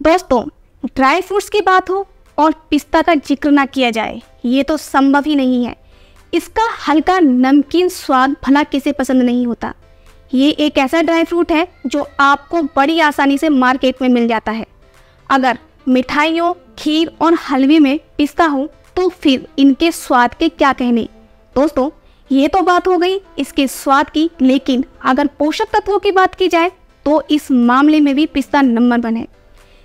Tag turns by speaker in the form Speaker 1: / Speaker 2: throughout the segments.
Speaker 1: दोस्तों, dry fruits की बात हो और पिस्ता का जिक्र ना किया जाए, ये तो संभव ही नहीं है। इसका हल्का नमकीन स्वाद भला किसे पसंद नहीं होता। ये एक ऐसा ड्राई फ्रूट है जो आपको बड़ी आसानी से मार्केट में मिल जाता है। अगर मिठाइयों, खीर और हलवे में पिस्ता हो तो फिर इनके स्वाद के क्या कहने। दोस्तों, ये तो बात हो गई इसके स्वाद की, लेकिन अगर पोषक तत्वों की बात की जाए तो इस मामले में भी पिस्ता नंबर 1 है।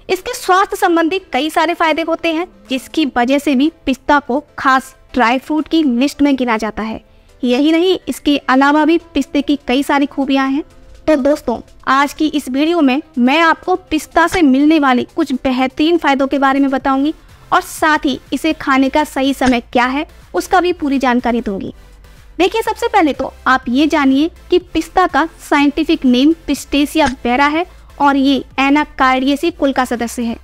Speaker 1: इसके स्वास्थ्य संबंधी कई सारे फायदे होते हैं, जिसकी वजह से भी पिस्ता को खास ड्राई फ्रूट की लिस्ट में गिना जाता है। यही नहीं, इसके अलावा भी पिस्ते की कई सारी खूबियां हैं। तो दोस्तों, आज की इस वीडियो में मैं आपको पिस्ता से मिलने वाले कुछ बेहतरीन फायदों के बारे में बताऊंगी और साथ ही इसे खाने का सही समय क्या है उसका भी पूरी जानकारी दूंगी। देखिए, सबसे पहले तो आप ये जानिए कि पिस्ता का साइंटिफिक नेम पिस्टेशिया बैरा है और ये एनाकार्डियेसी कुल का सदस्य है।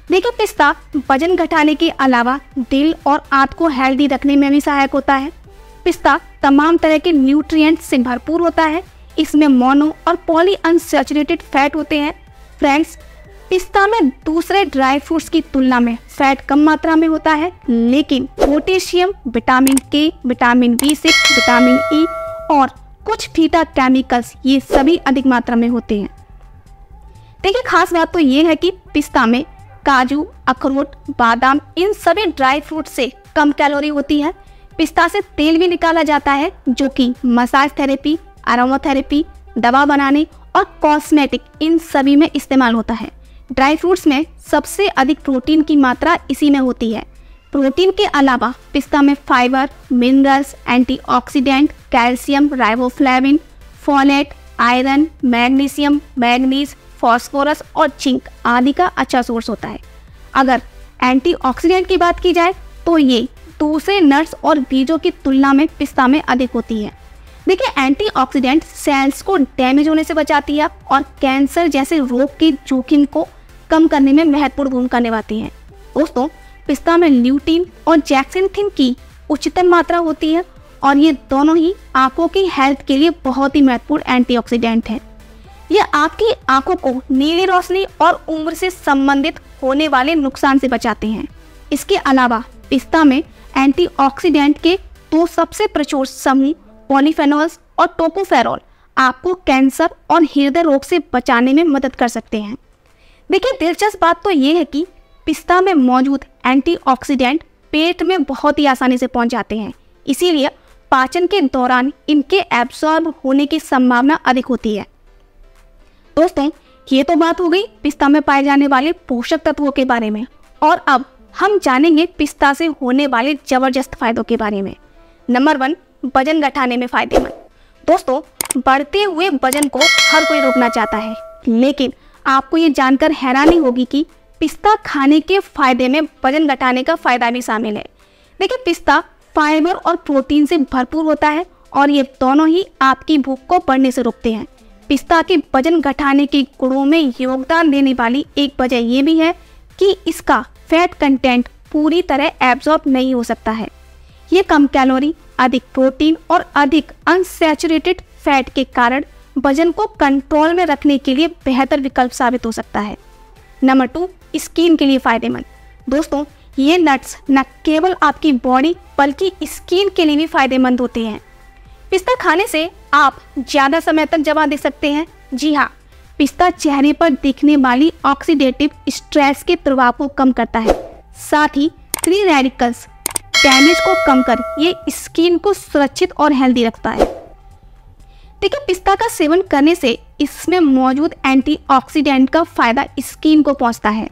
Speaker 1: देखिए, पिस्ता वजन घटाने के अलावा दिल और आंत को हेल्दी रखने में भी सहायक होता है। पिस्ता तमाम तरह के न्यूट्रिएंट से भरपूर होता है। इसमें मोनो और पॉली अनसैचुरेटेड फैट होते हैं। फ्रेंड्स, पिस्ता में दूसरे ड्राई फ्रूट्स की तुलना में फैट कम मात्रा में होता है, लेकिन पोटेशियम, विटामिन के, विटामिन B6, विटामिन E और कुछ फीटा केमिकल्स ये सभी अधिक मात्रा में होते हैं। देखिए, खास बात तो ये है कि पिस्ता में काजू, अखरोट, बादाम इन सभी ड्राई फ्रूट से कम कैलोरी होती है। पिस्ता से तेल भी निकाला जाता है जो कि मसाज थेरेपी, अरोमाथेरेपी, दवा बनाने और कॉस्मेटिक इन सभी में इस्तेमाल होता है। ड्राई फ्रूट्स में सबसे अधिक प्रोटीन की मात्रा इसी में होती है। प्रोटीन के अलावा पिस्ता में fibre, minerals, antioxidant, calcium, riboflavin, folate, iron, magnesium, manganese, phosphorus और जिंक आदि का अच्छा सोर्स होता है। अगर एंटीऑक्सीडेंट की बात की जाए तो ये दूसरे नट्स और बीजों की तुलना में पिस्ता में अधिक होती है। देखिए, एंटीऑक्सीडेंट सेल्स को डैमेज होने से बचाती है और कैंसर जैसे रोग के जोखिम को कम करने में महत्वपूर्ण भूमिका निभाती है। दोस्तों, पिस्ता में ल्यूटीन और जैक्सेंथिन की उच्चतम मात्रा होती है और ये दोनों ही आंखों की हेल्थ के लिए बहुत ही महत्वपूर्ण एंटीऑक्सीडेंट है। ये आपकी आंखों को नीली रोशनी और उम्र से संबंधित होने वाले नुकसान से बचाते हैं। इसके अलावा पिस्ता में एंटीऑक्सीडेंट के 2 सबसे प्रचुर समूह पॉलीफेनॉल्स और टोकोफेरॉल आपको कैंसर और हृदय रोग से बचाने में मदद कर सकते हैं। देखिए, दिलचस्प बात तो ये है कि पिस्ता में मौजूद एंटीऑक्सीडेंट पेट में बहुत ही आसानी से पहुंच जाते हैं, इसीलिए पाचन के दौरान इनके एब्सॉर्ब होने की संभावना अधिक होती है। दोस्तों, ये तो बात हो गई पिस्ता में पाए जाने वाले पोषक तत्वों के बारे में, और अब हम जानेंगे पिस्ता से होने वाले जबरदस्त फायदों के बारे में। नंबर 1, वजन घटाने में फायदेमंद। दोस्तों, बढ़ते हुए वजन को हर कोई रोकना चाहता है, लेकिन आपको ये जानकर हैरानी होगी कि पिस्ता खाने के फायदे में वजन घटाने का फायदा भी शामिल है। देखिए, पिस्ता फाइबर और प्रोटीन से भरपूर होता है और ये दोनों ही आपकी भूख को बढ़ने से रोकते हैं। पिस्ता के वजन घटाने के गुणों में योगदान देने वाली एक वजह ये भी है कि इसका फैट कंटेंट पूरी तरह एब्जॉर्ब नहीं हो सकता है। ये कम कैलोरी, अधिक प्रोटीन और अधिक अनसैचुरेटेड फैट के कारण वजन को कंट्रोल में रखने के लिए बेहतर विकल्प साबित हो सकता है। नंबर 2, स्किन के लिए फायदेमंद। दोस्तों, ये नट्स न केवल आपकी बॉडी बल्कि स्किन के लिए भी फायदेमंद होते हैं। पिस्ता खाने से आप ज़्यादा समय तक जवान दिख सकते हैं। जी हाँ, पिस्ता चेहरे पर दिखने वाली ऑक्सीडेटिव स्ट्रेस के प्रभाव को कम करता है, साथ ही फ्री रेडिकल्स डैमेज को कम कर ये स्किन को सुरक्षित और हेल्दी रखता है। देखिए, पिस्ता का सेवन करने से इसमें मौजूद एंटीऑक्सीडेंट का फायदा स्किन को पहुंचता है।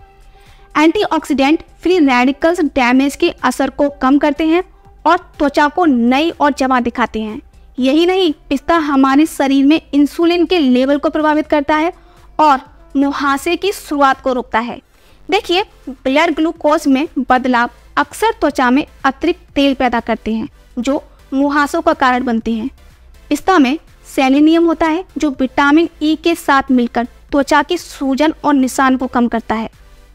Speaker 1: एंटीऑक्सीडेंट फ्री रेडिकल्स डैमेज के असर को कम करते हैं और त्वचा को नई और जवान दिखाते हैं। यही नहीं, पिस्ता हमारे शरीर में इंसुलिन के लेवल को प्रभावित करता है और मुहासे की शुरुआत को रोकता है। देखिए, ब्लड ग्लूकोज में बदलाव अक्सर त्वचा में अतिरिक्त तेल पैदा करते हैं जो मुहासों का कारण बनते हैं। पिस्ता में सेलेनियम होता है जो विटामिन E के साथ मिलकर त्वचा की सूजन और निशान को कम करता है।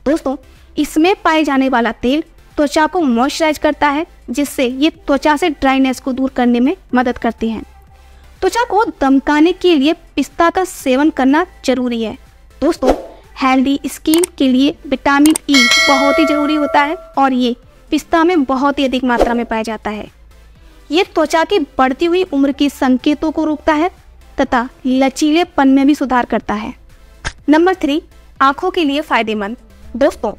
Speaker 1: दोस्तों, इसमें पाए जाने वाला तेल त्वचा को मॉइस्चराइज करता है, जिससे ये त्वचा से ड्राइनेस को दूर करने में मदद करते हैं। त्वचा को दमकाने के लिए पिस्ता का सेवन करना जरूरी है। दोस्तों, हेल्दी स्किन के लिए विटामिन ई बहुत ही जरूरी होता है और ये पिस्ता में बहुत ही अधिक मात्रा में पाया जाता है। ये त्वचा की बढ़ती हुई उम्र के संकेतों को रोकता है तथा लचीलेपन में भी सुधार करता है। नंबर 3, आंखों के लिए फायदेमंद। दोस्तों,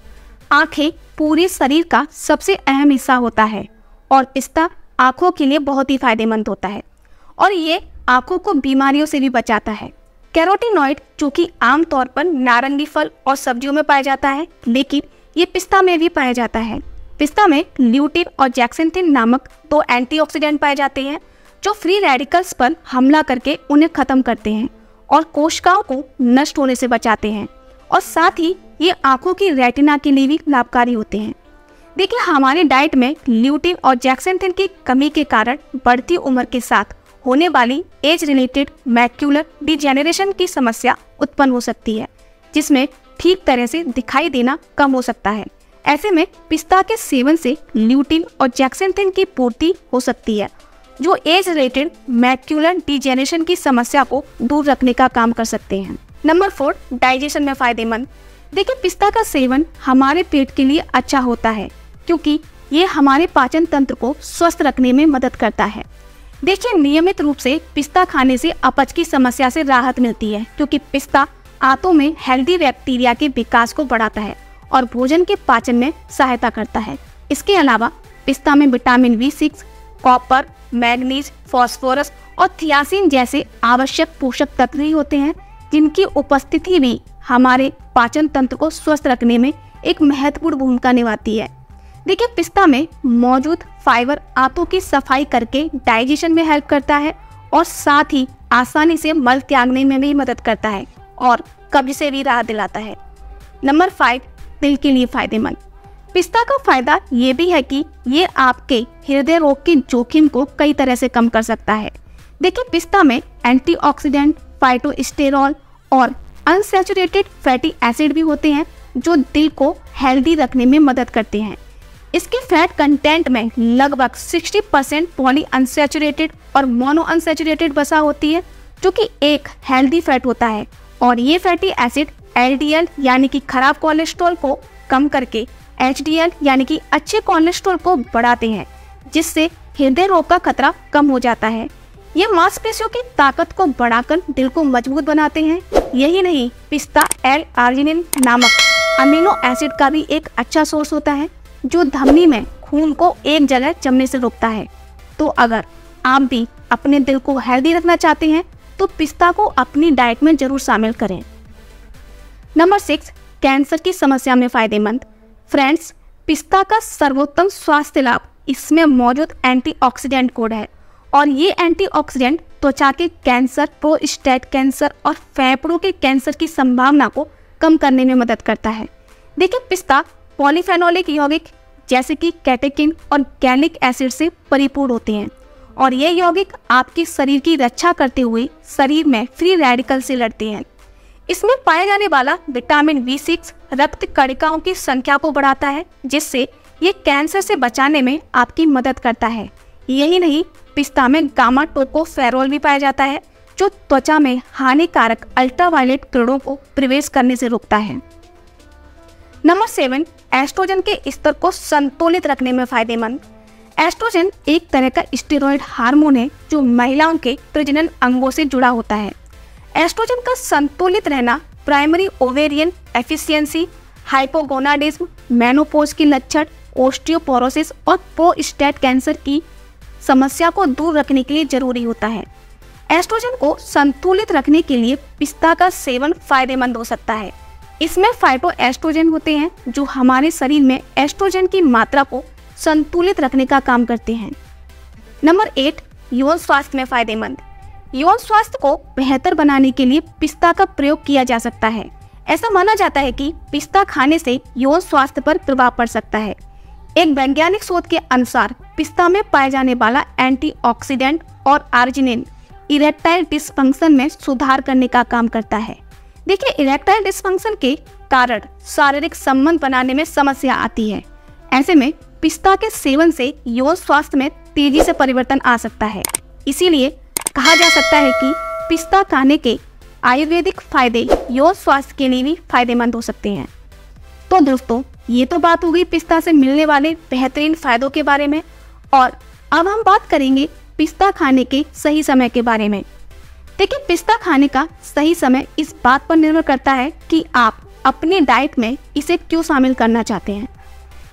Speaker 1: आंखें पूरे शरीर का सबसे अहम हिस्सा होता है और पिस्ता आंखों के लिए बहुत ही फायदेमंद होता है और ये आंखों को बीमारियों से भी बचाता है। कैरोटीनॉइड जो कि आमतौर पर नारंगी फल और सब्जियों में पाया जाता है, लेकिन ये पिस्ता में भी पाया जाता है। पिस्ता में ल्यूटिन और जैक्सेंथिन नामक 2 एंटीऑक्सीडेंट पाए जाते हैं जो फ्री रेडिकल्स पर हमला करके उन्हें खत्म करते हैं और कोशिकाओं को नष्ट होने से बचाते हैं और साथ ही ये आंखों की रेटिना के लिए भी लाभकारी होते हैं। देखिए, हमारे डाइट में ल्यूटिन और जैक्सेंथिन की कमी के कारण बढ़ती उम्र के साथ होने वाली एज रिलेटेड मैक्यूलर डिजेनरेशन की समस्या उत्पन्न हो सकती है, जिसमें ठीक तरह से दिखाई देना कम हो सकता है। ऐसे में पिस्ता के सेवन से ल्यूटिन और जैक्सेंथिन की पूर्ति हो सकती है, जो एज रिलेटेड मैक्यूलर डिजेनरेशन की समस्या को दूर रखने का काम कर सकते हैं। नंबर 4, डाइजेशन में फायदेमंद। देखिए, पिस्ता का सेवन हमारे पेट के लिए अच्छा होता है क्योंकि ये हमारे पाचन तंत्र को स्वस्थ रखने में मदद करता है। देखिए, नियमित रूप से पिस्ता खाने से अपच की समस्या से राहत मिलती है क्योंकि पिस्ता आंतों में हेल्दी बैक्टीरिया के विकास को बढ़ाता है और भोजन के पाचन में सहायता करता है। इसके अलावा पिस्ता में vitamin B6, copper, manganese, phosphorus और थियासिन जैसे आवश्यक पोषक तत्व भी होते हैं, जिनकी उपस्थिति भी हमारे पाचन तंत्र को स्वस्थ रखने में एक महत्वपूर्ण भूमिका निभाती है। देखिए, पिस्ता में मौजूद फाइबर आंतों की सफाई करके डाइजेशन में हेल्प करता है और साथ ही आसानी से मल त्यागने में भी मदद करता है और कब्ज से भी राहत दिलाता है। नंबर 5, दिल के लिए फायदेमंद। पिस्ता का फायदा ये भी है कि ये आपके हृदय रोग के जोखिम को कई तरह से कम कर सकता है। देखिए, पिस्ता में एंटीऑक्सीडेंट, फाइटोस्टेरॉल और अनसैचुरेटेड फैटी एसिड भी होते हैं जो दिल को हेल्दी रखने में मदद करते हैं। इसके फैट कंटेंट में लगभग 60% पॉली अनसैचुरेटेड और मोनो अनसैचुरेटेड वसा होती है जो कि एक हेल्दी फैट होता है और ये फैटी एसिड LDL यानी कि खराब कोलेस्ट्रॉल को कम करके HDL यानी कि अच्छे कोलेस्ट्रॉल को बढ़ाते हैं, जिससे हृदय रोग का खतरा कम हो जाता है। ये मांसपेशियों की ताकत को बढ़ाकर दिल को मजबूत बनाते हैं। यही नहीं, पिस्ता L-आर्जिनिन नामक अमीनो एसिड का भी एक अच्छा सोर्स होता है जो धमनी में खून को एक जगह जमने से रोकता है। तो अगर आप भी अपने दिल को हेल्दी रखना चाहते हैं तो पिस्ता को अपनी डाइट में जरूर शामिल करें। नंबर 6, कैंसर की समस्या में फायदेमंद। फ्रेंड्स, पिस्ता का सर्वोत्तम स्वास्थ्य लाभ इसमें मौजूद एंटीऑक्सीडेंट कोड है और ये एंटीऑक्सीडेंट त्वचा के कैंसर, प्रोस्टेट कैंसर और फेफड़ों के कैंसर की संभावना को कम करने में मदद करता है। देखिए, पिस्ता पॉलीफेनोलिक यौगिक जैसे कि कैटेकिन और गैलिक एसिड से परिपूर्ण होते हैं और ये यौगिक आपके शरीर की रक्षा करते हुए शरीर में फ्री रेडिकल से लड़ते हैं। इसमें पाया जाने वाला विटामिन B6 रक्त कणिकाओं की संख्या को बढ़ाता है, जिससे ये कैंसर से बचाने में आपकी मदद करता है। यही नहीं, पिस्ता में गामा टोकोफेरोल भी पाया जाता है जो त्वचा में हानिकारक अल्ट्रावायलेट किरणों को प्रवेश करने से रोकता है। नंबर 7, एस्ट्रोजन के स्तर को संतुलित रखने में फायदेमंद। एस्ट्रोजन एक तरह का स्टेरॉयड हार्मोन है जो महिलाओं के प्रजनन अंगों से जुड़ा होता है। एस्ट्रोजन का संतुलित रहना primary ovarian efficiency, hypogonadism, menopause के लक्षण, ओस्टियोपोरोसिस और प्रोस्टेट कैंसर की समस्या को दूर रखने के लिए जरूरी होता है। एस्ट्रोजन को संतुलित रखने के लिए पिस्ता का सेवन फायदेमंद हो सकता है। इसमें फाइटोएस्ट्रोजन होते हैं जो हमारे शरीर में एस्ट्रोजन की मात्रा को संतुलित रखने का काम करते हैं। नंबर 8, यौन स्वास्थ्य में फायदेमंद। यौन स्वास्थ्य को बेहतर बनाने के लिए पिस्ता का प्रयोग किया जा सकता है। ऐसा माना जाता है कि पिस्ता खाने से यौन स्वास्थ्य पर प्रभाव पड़ सकता है। एक वैज्ञानिक शोध के अनुसार पिस्ता में पाए जाने वाला एंटीऑक्सीडेंट और आर्जिनिन इरेक्टाइल डिस्फंक्शन में सुधार करने का काम करता है। देखिए, इरेक्टाइल डिस्फंक्शन के कारण शारीरिक संबंध बनाने में समस्या आती है। ऐसे में पिस्ता के सेवन से यौन स्वास्थ्य में तेजी से परिवर्तन आ सकता है। इसीलिए कहा जा सकता है कि पिस्ता खाने के आयुर्वेदिक फायदे यौन स्वास्थ्य के लिए भी फायदेमंद हो सकते हैं। तो दोस्तों, ये तो बात हो गई पिस्ता से मिलने वाले बेहतरीन फायदों के बारे में, और अब हम बात करेंगे पिस्ता खाने के सही समय के बारे में। देखिए, पिस्ता खाने का सही समय इस बात पर निर्भर करता है कि आप अपने डाइट में इसे क्यों शामिल करना चाहते हैं।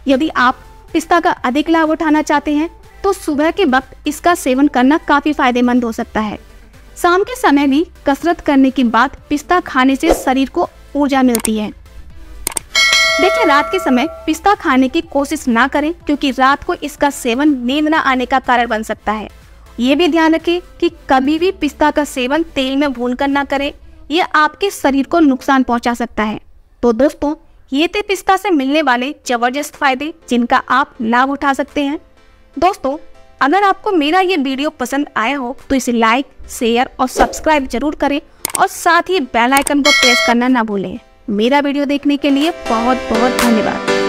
Speaker 1: यदि आप पिस्ता का अधिक लाभ उठाना चाहते हैं तो सुबह के वक्त इसका सेवन करना काफ़ी फायदेमंद हो सकता है। शाम के समय भी कसरत करने के बाद पिस्ता खाने से शरीर को ऊर्जा मिलती है। देखिए, रात के समय पिस्ता खाने की कोशिश ना करें, क्योंकि रात को इसका सेवन नींद न आने का कारण बन सकता है। ये भी ध्यान रखें कि कभी भी पिस्ता का सेवन तेल में भूनकर ना करें, यह आपके शरीर को नुकसान पहुंचा सकता है। तो दोस्तों, ये थे पिस्ता से मिलने वाले जबरदस्त फायदे जिनका आप लाभ उठा सकते हैं। दोस्तों, अगर आपको मेरा ये वीडियो पसंद आया हो तो इसे लाइक, शेयर और सब्सक्राइब जरूर करें, और साथ ही बेल आइकन को प्रेस करना ना भूलें। मेरा वीडियो देखने के लिए बहुत बहुत धन्यवाद।